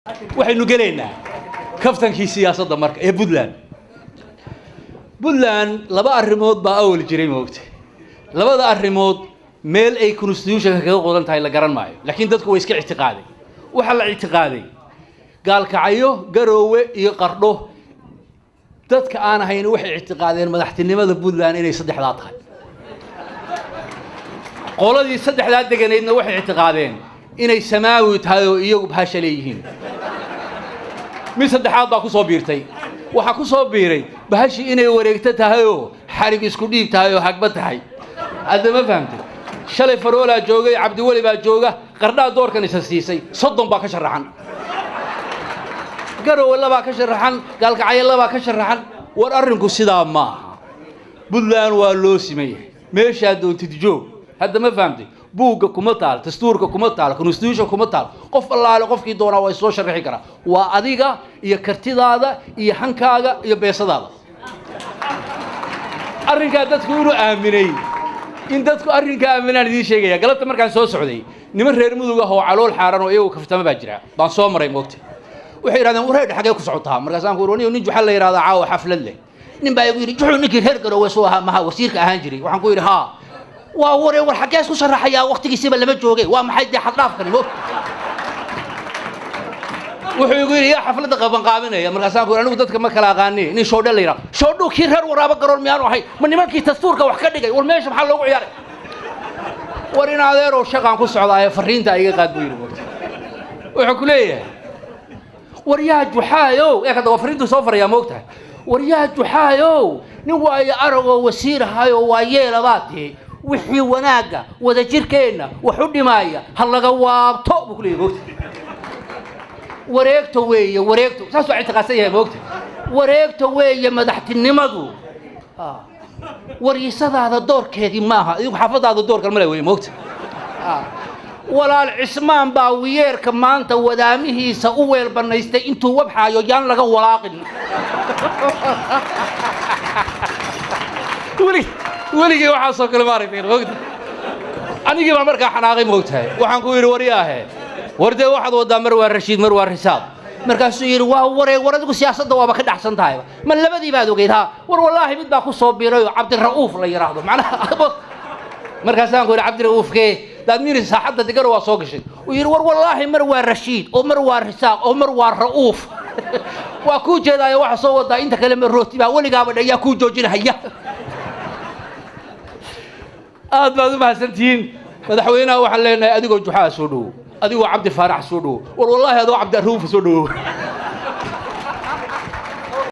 waxaynu gelaynaa kaftankii siyaasadda marka ee Puntland laba arrimood baa awal jiray moogtay labada arrimood meel ay constitution kaga qodan tahay la garan maayo laakiin dadku way iska ictiqaaday waxa la ictiqaaday gaalkacayo garoowe iyo qardho dadka aan ahayn waxay ictiqaadeen madaxtinimada Puntland inay saddexdaa tahay qoladii saddexdaa deganeedna waxay ictiqaadeen inay samaawi tahay oo iyagu bahasha leeyihiin mid saddexaad baa ku soo biirtay waxa ku soo biiray bahashi inay wareegto tahay oo xarig isku dhiib tahay oo hagba tahay adama fahamtay shalay faroola joogay cabdi wali baa jooga qardhaa doorkan isa siisay 30 baa ka sharaxan garoowe laba ka sharaxan gaalkacay laba ka sharaxan war arrinku sidaa ma aha Puntland waa loo simay meesha doontid joog hadda ma fahamtay buuga kuma taal dastuurka kuma taal constitution kuma taal qof allaale qofkii doona way soo sharxi karaa waa adiga iyo kartidaada iyo hankaaga iyo beesadaada arrinka dadku inuu aaminay in dadku arrinka aaminaan idin sheegaya galabta markaan soo socday niman reer mudug ah oo calool xaaran oo iyagu kaftama baa jira baan soo maray moogtay waxay yiraahdeen wareed xagee ku socotaa markaas aan ku wariyo nin juxal la yiraahdo caawa xaflad leh nin baa igu yiri juxu ninkii reer garoowe soo ahaa maha wasiirka ahaan jiray waxaan ku yiri haa waa waree war xagee isku sharaxaya waqtigiisiba lama joogay waa maxay dee xad dhaafkani moog wuxuu igu yiri yaa xafladda qabanqaabinaya markaas aan ku anigu dadka ma kala aqaanay nin shoodhe la yiraahdo shoodhu kii reer waraaba garoon miyaan ahay ma nimankii dastuurka wax ka dhigay war meesha maxaa loogu ciyaaray war in adeero shaqaan ku socdaa fariinta iga qaad buu yiri wuxuu ku leeyahay war yaa juxaayo ee kada fariintu soo faraya moogtahay war yaa juxaayo nin waayo arago wasiir ahayo waa yeelabaatee wixii wanaaga wada jirkeena wax u dhimaaya hal laga waabto buu ku leeyahay wareegto weeye wareegto saas waa ictiqaadsan yahay moogta wareegto weeye madaxtinimadu wariisadaada doorkeedii maaha adigu xafadaada doorka ma leeyahay moogta walaal cismaan baa wiyeerka maanta wadaamihiisa u weel banaystay intuu wabxaayo yaan laga walaaqin weligii waxaa soo kale maaragtay moogta anigii baa markaa xanaaqay moogtahay waxaan ku yiri wariyaahe warde waxaad wadaa mar waa rashiid mar waa risaad markaasuu yiri waa waradigu siyaasadda waaba ka dhaxsan tahay ma labadii baad ogeyd ha war wallaahi mid baa ku soo biiray oo cabdi ra'uuf la yiraahdo macnaha markaasaan ku yiri cabdi ra'uufkee daad miiri saaxadda digaro waa soo gashay uu yiri war wallaahi mar waa rashiid oo mar waa risaaq oo mar waa ra'uuf waa ku jeedaayo waxa soo wadaa inta kale ma rooti baa waligaaba dhayaa ku joojinaya aad baad u mahadsantihiin madaxweynaha waxaan leenahay adigoo juxaa soo dhow adigoo cabdi faarax soo dhow war wallaahi adoo cabdi ra'uuf soo dhow